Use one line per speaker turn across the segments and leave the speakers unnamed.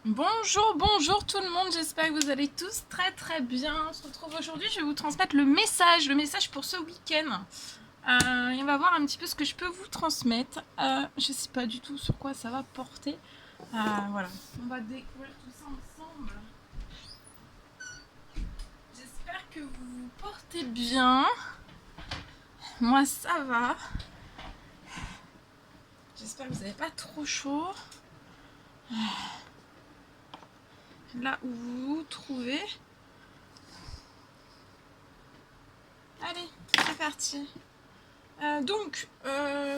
Bonjour, bonjour tout le monde, j'espère que vous allez tous très très bien. On se retrouve aujourd'hui, je vais vous transmettre le message pour ce week-end. Et on va voir un petit peu ce que je peux vous transmettre. Je sais pas du tout sur quoi ça va porter. Voilà, on va découvrir tout ça ensemble. J'espère que vous vous portez bien. Moi ça va. J'espère que vous n'avez pas trop chaud. Là où vous vous trouvez. Allez, c'est parti.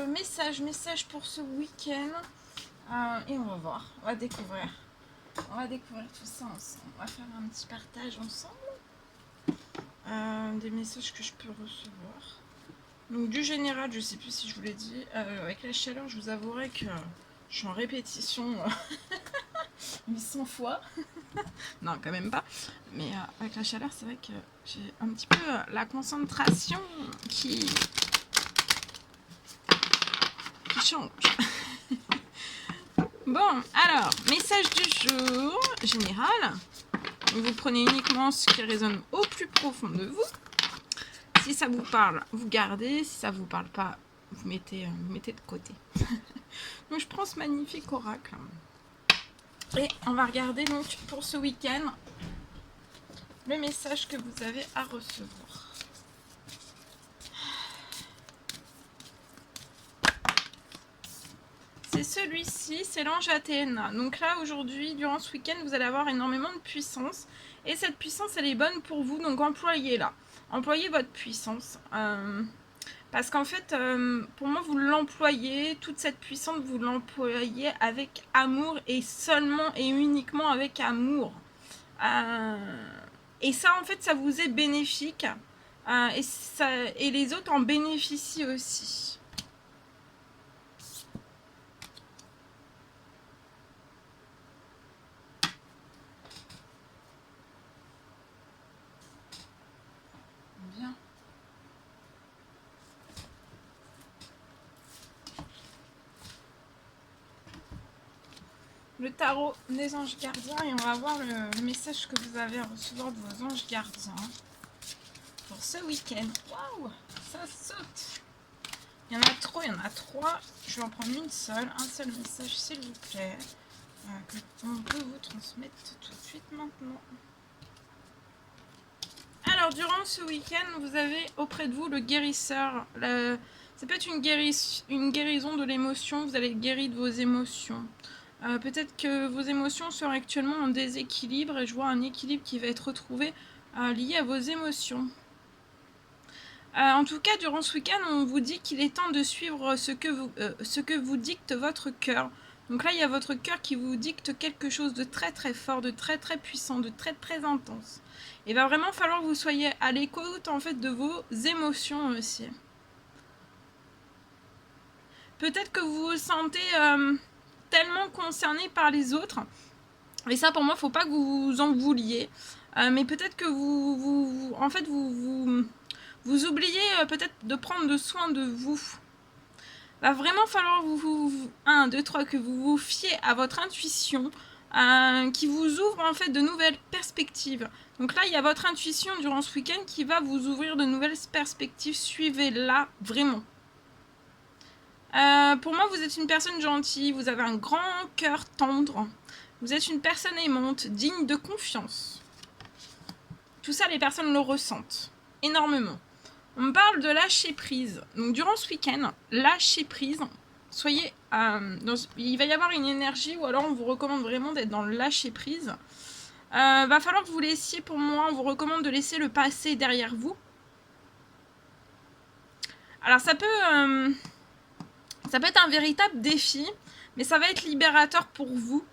Message pour ce week-end. Et on va voir, on va découvrir. On va découvrir tout ça ensemble. On va faire un petit partage ensemble. Des messages que je peux recevoir. Donc du général, je sais plus si je vous l'ai dit. Avec la chaleur, je vous avouerai que je suis en répétition 800 fois. Non, quand même pas. Mais avec la chaleur, c'est vrai que j'ai un petit peu la concentration qui change. Bon, alors, message du jour général. Vous prenez uniquement ce qui résonne au plus profond de vous. Si ça vous parle, vous gardez. Si ça vous parle pas, vous mettez de côté. Donc je prends ce magnifique oracle. Et on va regarder donc pour ce week-end le message que vous avez à recevoir. C'est celui-ci, c'est l'ange Athéna. Donc là, aujourd'hui, durant ce week-end, vous allez avoir énormément de puissance. Et cette puissance, elle est bonne pour vous, donc employez-la. Employez votre puissance. Parce qu'en fait, pour moi, vous l'employez, toute cette puissance, vous l'employez avec amour et seulement et uniquement avec amour. Et ça, en fait, ça vous est bénéfique. Et les autres en bénéficient aussi. Bien. Le tarot des anges gardiens et on va voir le message que vous avez à recevoir de vos anges gardiens pour ce week-end. Waouh, ça saute. Il y en a trop, il y en a trois. Je vais en prendre une seule, un seul message s'il vous plaît, qu'on peut vous transmettre tout de suite maintenant. Alors, durant ce week-end, vous avez auprès de vous le guérisseur. Ça peut être une guérison de l'émotion, vous allez être guéri de vos émotions. Peut-être que vos émotions sont actuellement en déséquilibre et je vois un équilibre qui va être retrouvé lié à vos émotions. En tout cas, durant ce week-end, on vous dit qu'il est temps de suivre ce que vous dicte votre cœur. Donc là, il y a votre cœur qui vous dicte quelque chose de très très fort, de très très puissant, de très très intense. Il va vraiment falloir que vous soyez à l'écoute en fait de vos émotions aussi. Peut-être que vous vous sentez tellement concerné par les autres. Et ça, pour moi, faut pas que vous vous en vouliez. Mais peut-être que vous oubliez peut-être de prendre soin de vous. Va vraiment falloir que vous vous fiez à votre intuition, qui vous ouvre en fait de nouvelles perspectives. Donc là, il y a votre intuition durant ce week-end qui va vous ouvrir de nouvelles perspectives. Suivez-la vraiment. Pour moi, vous êtes une personne gentille, vous avez un grand cœur tendre, vous êtes une personne aimante, digne de confiance. Tout ça, les personnes le ressentent énormément. On me parle de lâcher prise. Donc, durant ce week-end, lâchez prise. Soyez. Il va y avoir une énergie, ou alors on vous recommande vraiment d'être dans le lâcher prise. Va falloir que vous laissiez, pour moi, on vous recommande de laisser le passé derrière vous. Alors, ça peut être un véritable défi, mais ça va être libérateur pour vous.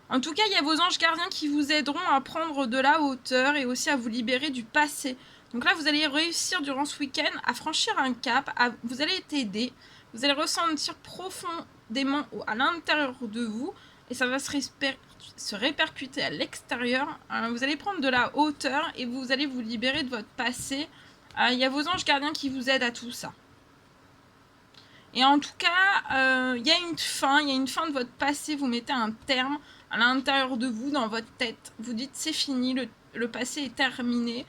En tout cas, il y a vos anges gardiens qui vous aideront à prendre de la hauteur et aussi à vous libérer du passé. Donc là, vous allez réussir durant ce week-end à franchir un cap, vous allez être aidé, vous allez ressentir profondément à l'intérieur de vous et ça va se répercuter à l'extérieur. Vous allez prendre de la hauteur et vous allez vous libérer de votre passé. Il y a vos anges gardiens qui vous aident à tout ça. Et en tout cas, il y a une fin de votre passé, vous mettez un terme à l'intérieur de vous, dans votre tête. Vous dites c'est fini, le passé est terminé.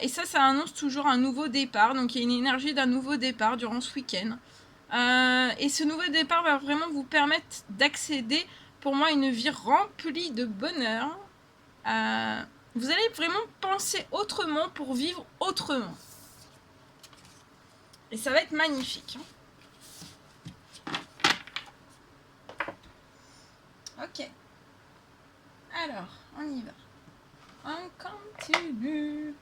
Et ça annonce toujours un nouveau départ. Donc il y a une énergie d'un nouveau départ durant ce week-end. Et ce nouveau départ va vraiment vous permettre d'accéder, pour moi, à une vie remplie de bonheur. Vous allez vraiment penser autrement pour vivre autrement. Et ça va être magnifique. Ok. Alors, on y va. On continue.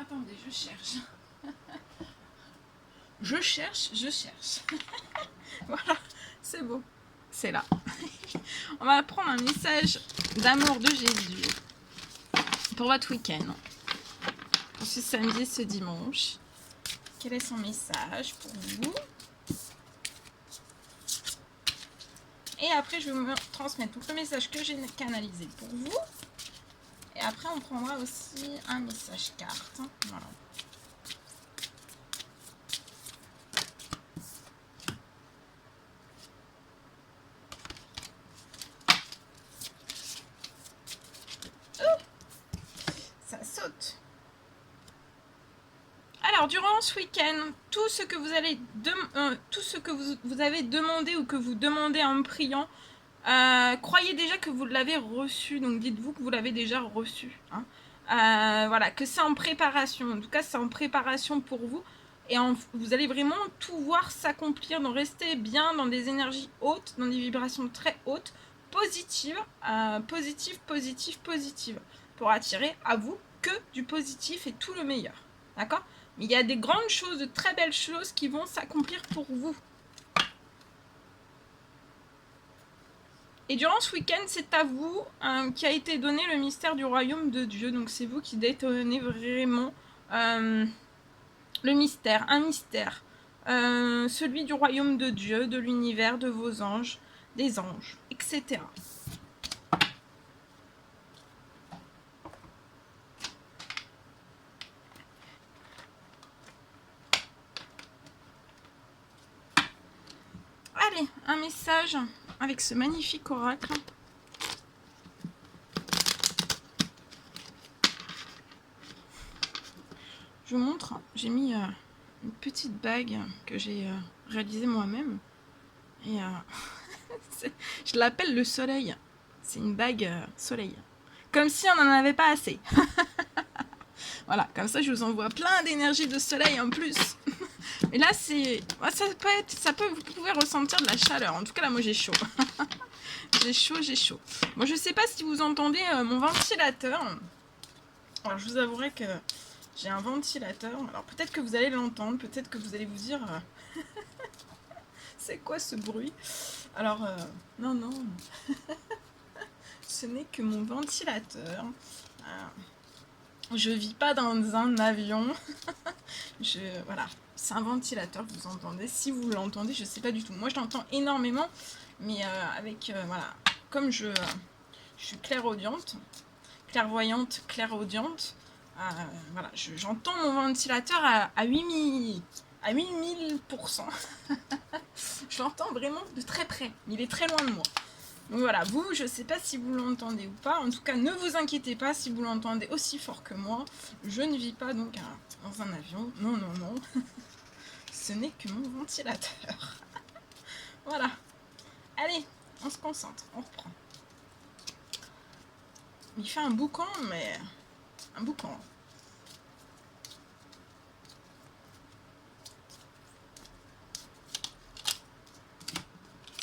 Attendez, je cherche. Je cherche. Voilà, c'est beau. C'est là. On va prendre un message d'amour de Jésus pour votre week-end. Pour ce samedi et ce dimanche. Quel est son message pour vous? Et après, je vais me transmettre tout le message que j'ai canalisé pour vous. Et après, on prendra aussi un message carte. Voilà. Ça saute. Alors, durant ce week-end, tout ce que vous allez tout ce que vous avez demandé ou que vous demandez en priant, croyez déjà que vous l'avez reçu. Donc, dites-vous que vous l'avez déjà reçu. Hein. Voilà, que c'est en préparation. En tout cas, c'est en préparation pour vous. Et vous allez vraiment tout voir s'accomplir. Donc, restez bien dans des énergies hautes, dans des vibrations très hautes, positives, positives, pour attirer à vous que du positif et tout le meilleur. D'accord ? Mais il y a des grandes choses, de très belles choses qui vont s'accomplir pour vous. Et durant ce week-end, c'est à vous qui a été donné le mystère du royaume de Dieu. Donc c'est vous qui détenez vraiment le mystère, un mystère. Celui du royaume de Dieu, de l'univers, de vos anges, des anges, etc. Allez, un message avec ce magnifique oracle. Je vous montre, j'ai mis une petite bague que j'ai réalisée moi-même. Et je l'appelle le soleil. C'est une bague soleil. Comme si on n'en avait pas assez. Voilà, comme ça je vous envoie plein d'énergie de soleil en plus. Et là c'est... vous pouvez ressentir de la chaleur. En tout cas là moi j'ai chaud. J'ai chaud. Bon je sais pas si vous entendez mon ventilateur. Alors je vous avouerai que j'ai un ventilateur. Alors peut-être que vous allez l'entendre, peut-être que vous allez vous dire... c'est quoi ce bruit? Alors, non. Ce n'est que mon ventilateur. Je vis pas dans un avion. Voilà, c'est un ventilateur que vous entendez. Si vous l'entendez, je sais pas du tout. Moi, je l'entends énormément, mais voilà, comme je suis clairvoyante, voilà, j'entends mon ventilateur à 8000%. Je l'entends vraiment de très près, mais il est très loin de moi. Donc voilà, vous, je sais pas si vous l'entendez ou pas. En tout cas, ne vous inquiétez pas si vous l'entendez aussi fort que moi. Je ne vis pas donc dans un avion. Non. Ce n'est que mon ventilateur. Voilà. Allez, on se concentre, on reprend. Il fait un boucan, mais... un boucan.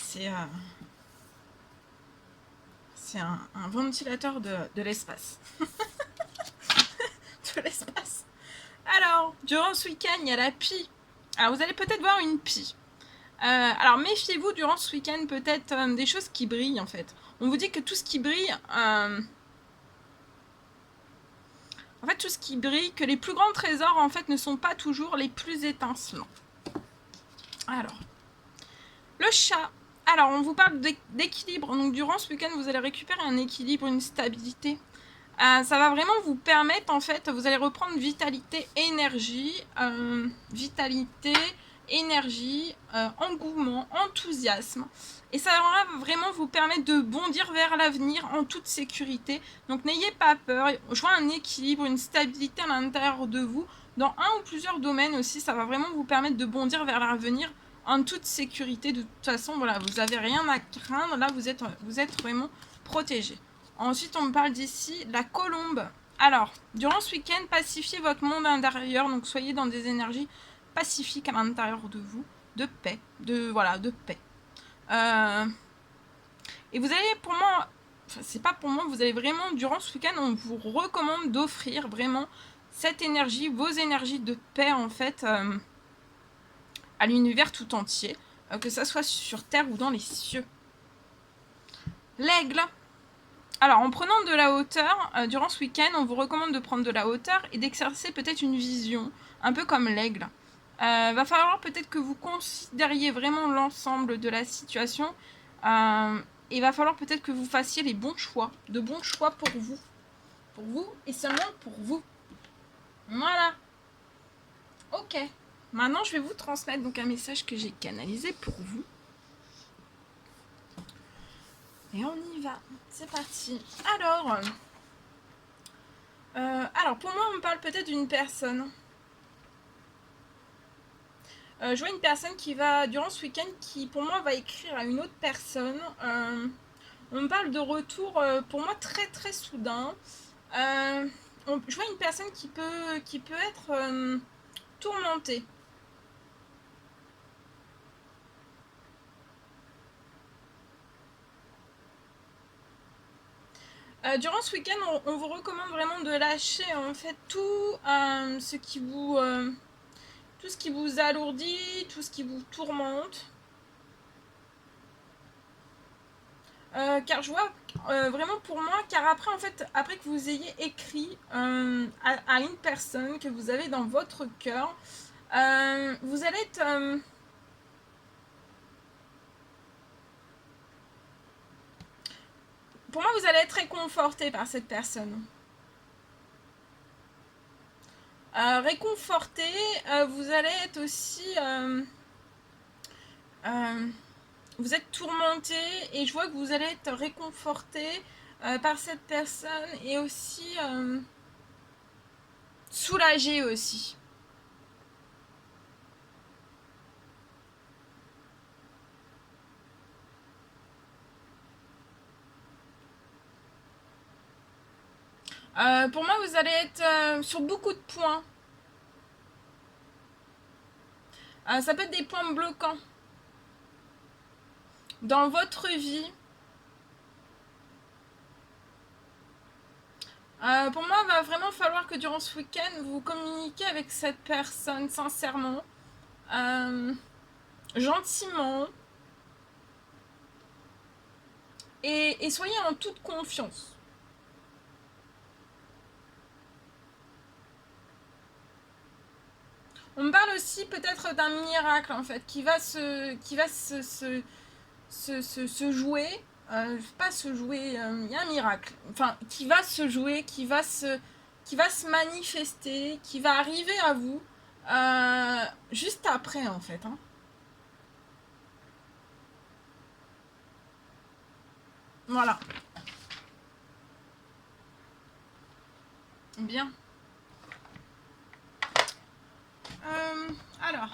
C'est un ventilateur de l'espace. De l'espace. Alors, durant ce week-end, il y a la pie. Alors, vous allez peut-être voir une pie. Alors, méfiez-vous durant ce week-end peut-être des choses qui brillent, en fait. On vous dit que tout ce qui brille... en fait, tout ce qui brille, que les plus grands trésors, en fait, ne sont pas toujours les plus étincelants. Alors, le chat. Alors, on vous parle d'équilibre. Donc, durant ce week-end, vous allez récupérer un équilibre, une stabilité. Ça va vraiment vous permettre, en fait, vous allez reprendre vitalité, énergie, engouement, enthousiasme. Et ça va vraiment vous permettre de bondir vers l'avenir en toute sécurité. Donc n'ayez pas peur. Je vois un équilibre, une stabilité à l'intérieur de vous. Dans un ou plusieurs domaines aussi, ça va vraiment vous permettre de bondir vers l'avenir en toute sécurité. De toute façon, voilà, vous n'avez rien à craindre. Là, vous êtes vraiment protégé. Ensuite, on me parle d'ici, la colombe. Alors, durant ce week-end, pacifiez votre monde intérieur. Donc, soyez dans des énergies pacifiques à l'intérieur de vous. De paix. De paix. Et vous allez, pour moi, enfin, c'est pas pour moi, vous allez vraiment, durant ce week-end, on vous recommande d'offrir vraiment cette énergie, vos énergies de paix, en fait, à l'univers tout entier. Que ça soit sur Terre ou dans les cieux. L'aigle. Alors, en prenant de la hauteur, durant ce week-end, on vous recommande de prendre de la hauteur et d'exercer peut-être une vision, un peu comme l'aigle. Va falloir peut-être que vous considériez vraiment l'ensemble de la situation. Et va falloir peut-être que vous fassiez les bons choix, de bons choix pour vous. Pour vous et seulement pour vous. Voilà. Ok. Maintenant, je vais vous transmettre donc un message que j'ai canalisé pour vous. Et on y va. C'est parti. Alors, pour moi, on me parle peut-être d'une personne. Je vois une personne qui va, durant ce week-end, qui pour moi va écrire à une autre personne. On me parle de retour, pour moi, très très soudain. Je vois une personne qui peut être tourmentée. Durant ce week-end, on vous recommande vraiment de lâcher en fait tout ce qui vous alourdit, tout ce qui vous tourmente. Car je vois vraiment pour moi, car après en fait, après que vous ayez écrit à une personne que vous avez dans votre cœur, vous allez être pour moi, vous allez être réconforté par cette personne. Réconforté, vous allez être aussi... vous êtes tourmenté et je vois que vous allez être réconforté par cette personne et aussi soulagé aussi. Pour moi, vous allez être sur beaucoup de points. Ça peut être des points bloquants dans votre vie. Pour moi, il va vraiment falloir que durant ce week-end, vous communiquiez avec cette personne sincèrement, gentiment, et soyez en toute confiance. On me parle aussi peut-être d'un miracle en fait qui va se jouer. Pas se jouer, il y a un miracle. Enfin, qui va se jouer, qui va se manifester, qui va arriver à vous juste après en fait. Hein. Voilà. Bien. Alors,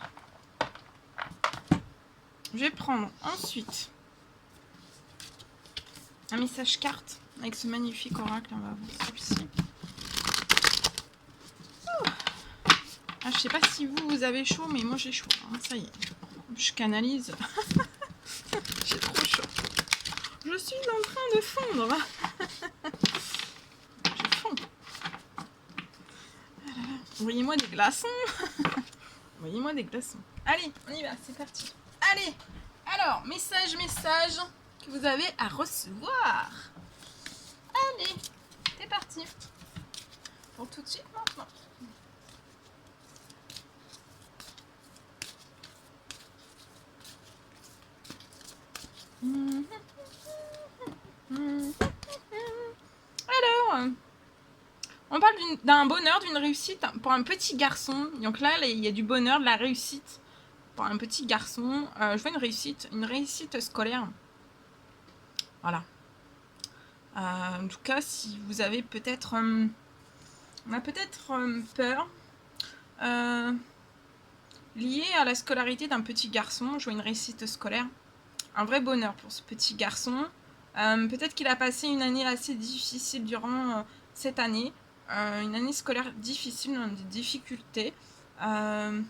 je vais prendre ensuite un message carte avec ce magnifique oracle. On va voir celui-ci. Je sais pas si vous avez chaud, mais moi j'ai chaud. Hein, ça y est, je canalise. J'ai trop chaud. Je suis en train de fondre. Je fonds. Envoyez-moi des glaçons. Envoyez-moi des glaçons. Allez, on y va, c'est parti. Allez, alors, message que vous avez à recevoir. Allez, c'est parti. Pour tout de suite maintenant. Alors, on parle d'un bonheur, d'une réussite pour un petit garçon. Donc là, il y a du bonheur, de la réussite pour un petit garçon. Je vois une réussite scolaire. Voilà. En tout cas, si vous avez peut-être... on a peut-être peur liée à la scolarité d'un petit garçon. Je vois une réussite scolaire. Un vrai bonheur pour ce petit garçon. Peut-être qu'il a passé une année assez difficile durant cette année. Une année scolaire difficile, des difficultés. Une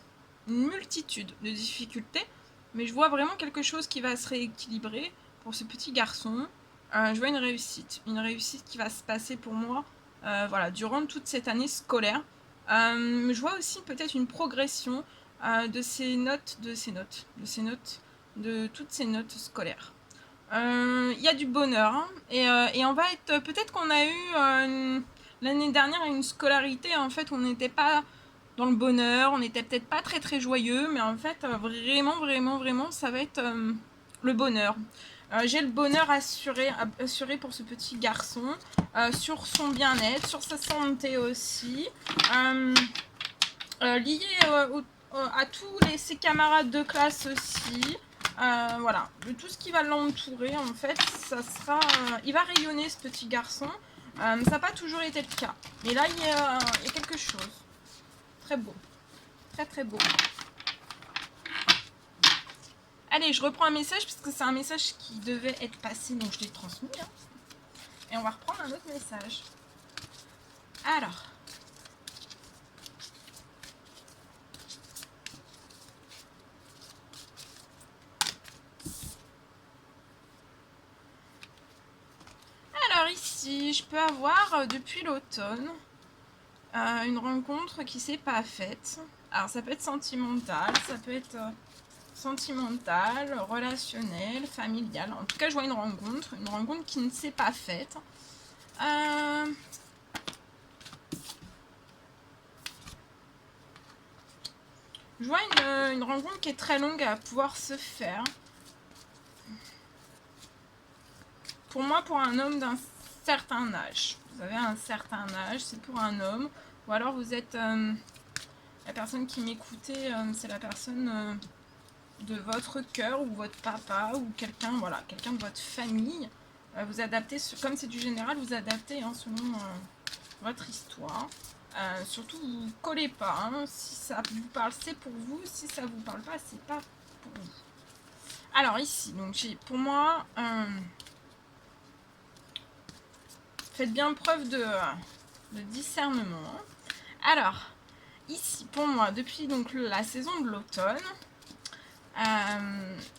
multitude de difficultés. Mais je vois vraiment quelque chose qui va se rééquilibrer pour ce petit garçon. Je vois une réussite qui va se passer pour moi voilà, durant toute cette année scolaire. Je vois aussi peut-être une progression de toutes ces notes scolaires. Il y a du bonheur hein, et on va être peut-être qu'on a eu l'année dernière une scolarité en fait où on n'était pas dans le bonheur, on n'était peut-être pas très très joyeux, mais en fait vraiment ça va être le bonheur. J'ai le bonheur assuré pour ce petit garçon, sur son bien-être, sur sa santé aussi, lié à tous ses camarades de classe aussi. Voilà, tout ce qui va l'entourer en fait, ça sera, il va rayonner ce petit garçon. Ça n'a pas toujours été le cas, mais là il y a quelque chose très beau, très beau. Allez, je reprends un message parce que c'est un message qui devait être passé, donc je l'ai transmis. Hein. Et on va reprendre un autre message. Alors. Alors ici, je peux avoir depuis l'automne une rencontre qui s'est pas faite. Alors ça peut être sentimental, ça peut être relationnel, familial. En tout cas, je vois une rencontre qui ne s'est pas faite. Je vois une rencontre qui est très longue à pouvoir se faire. Pour moi, pour un homme d'un certain âge. Vous avez un certain âge, c'est pour un homme. Ou alors vous êtes... la personne qui m'écoutait, c'est la personne de votre cœur ou votre papa ou quelqu'un, voilà, quelqu'un de votre famille. Vous adaptez, comme c'est du général, vous adaptez hein, selon votre histoire. Surtout, vous ne collez pas. Hein. Si ça vous parle, c'est pour vous. Si ça vous parle pas, c'est pas pour vous. Alors ici, donc j'ai pour moi... faites bien preuve de discernement. Alors, ici, pour moi, depuis donc la saison de l'automne,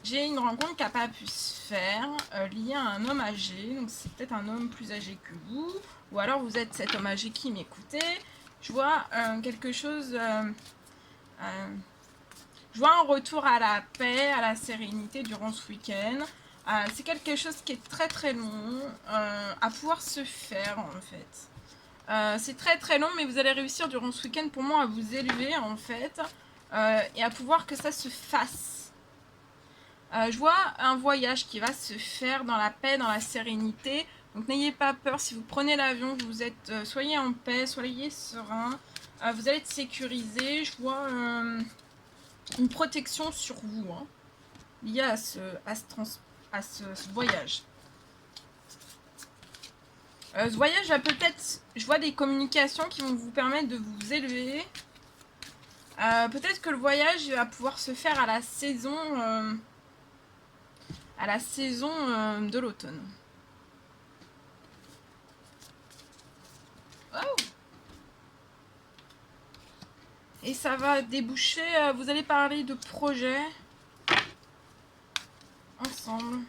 j'ai une rencontre qui n'a pas pu se faire liée à un homme âgé. Donc, c'est peut-être un homme plus âgé que vous, ou alors vous êtes cet homme âgé qui m'écoutait. Je vois quelque chose... je vois un retour à la paix, à la sérénité durant ce week-end. C'est quelque chose qui est très très long à pouvoir se faire en fait. C'est très très long, mais vous allez réussir durant ce week-end pour moi à vous élever en fait et à pouvoir que ça se fasse. Je vois un voyage qui va se faire dans la paix, dans la sérénité. Donc n'ayez pas peur, si vous prenez l'avion, vous êtes, soyez en paix, soyez serein. Vous allez être sécurisé. Je vois une protection sur vous hein, liée à ce voyage. Ce voyage va peut-être, je vois des communications qui vont vous permettre de vous élever. Peut-être que le voyage va pouvoir se faire à la saison de l'automne. Oh. Et ça va déboucher, vous allez parler de projets ensemble.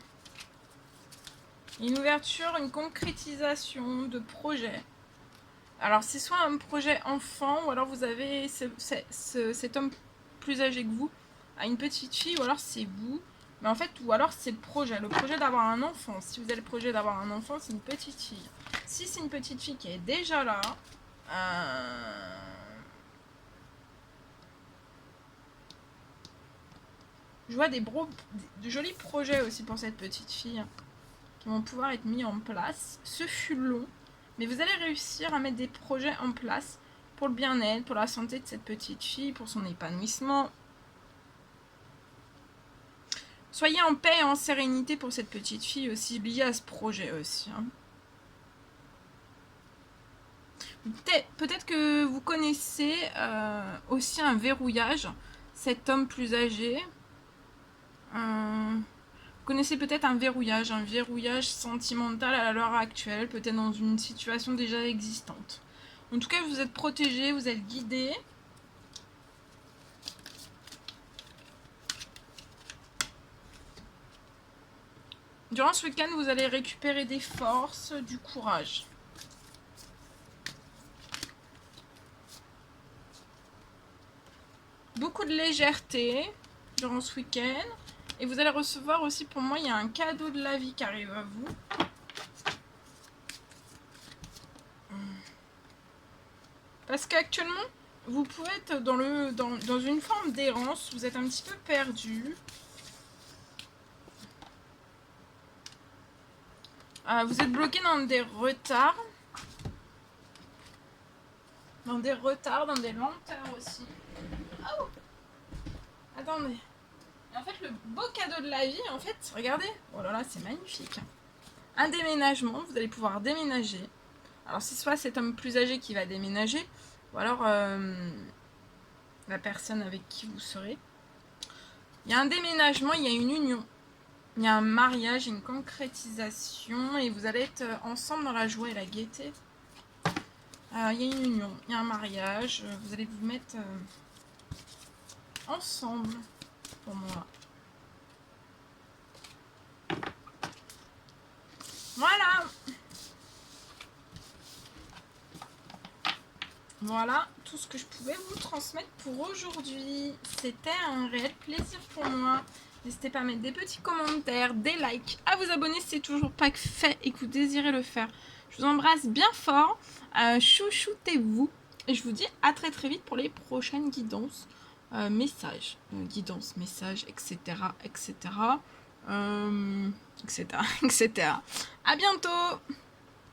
Une ouverture, une concrétisation de projets. Alors c'est soit un projet enfant, ou alors vous avez cet homme plus âgé que vous, à une petite fille, ou alors c'est vous. Mais en fait, ou alors c'est le projet d'avoir un enfant. Si vous avez le projet d'avoir un enfant, c'est une petite fille. Si c'est une petite fille qui est déjà là, Je vois de jolis projets aussi pour cette petite fille qui vont pouvoir être mis en place. Ce fut long, mais vous allez réussir à mettre des projets en place pour le bien-être, pour la santé de cette petite fille, pour son épanouissement. Soyez en paix et en sérénité pour cette petite fille aussi, liée à ce projet aussi. Hein. Peut-être que vous connaissez aussi un verrouillage, cet homme plus âgé. Vous connaissez peut-être un verrouillage sentimental à l'heure actuelle, peut-être dans une situation déjà existante. En tout cas, vous êtes protégé, vous êtes guidé. Durant ce week-end, vous allez récupérer des forces, du courage. Beaucoup de légèreté durant ce week-end. Et vous allez recevoir aussi, pour moi, il y a un cadeau de la vie qui arrive à vous. Parce qu'actuellement, vous pouvez être dans une forme d'errance. Vous êtes un petit peu perdu. Vous êtes bloqué dans des retards. Dans des lenteurs aussi. Oh, attendez. Et en fait, le beau cadeau de la vie, en fait, regardez. Oh là là, c'est magnifique. Un déménagement, vous allez pouvoir déménager. Alors, c'est soit cet homme plus âgé qui va déménager, ou alors la personne avec qui vous serez. Il y a un déménagement, il y a une union. Il y a un mariage, une concrétisation, et vous allez être ensemble dans la joie et la gaieté. Il y a une union, il y a un mariage, vous allez vous mettre ensemble, pour moi. Voilà. Voilà tout ce que je pouvais vous transmettre pour aujourd'hui. C'était un réel plaisir pour moi. N'hésitez pas à mettre des petits commentaires, des likes, à vous abonner si c'est toujours pas fait et que vous désirez le faire. Je vous embrasse bien fort. Chouchoutez-vous. Et je vous dis à très très vite pour les prochaines guidances, messages, etc. etc. etc. etc. À bientôt.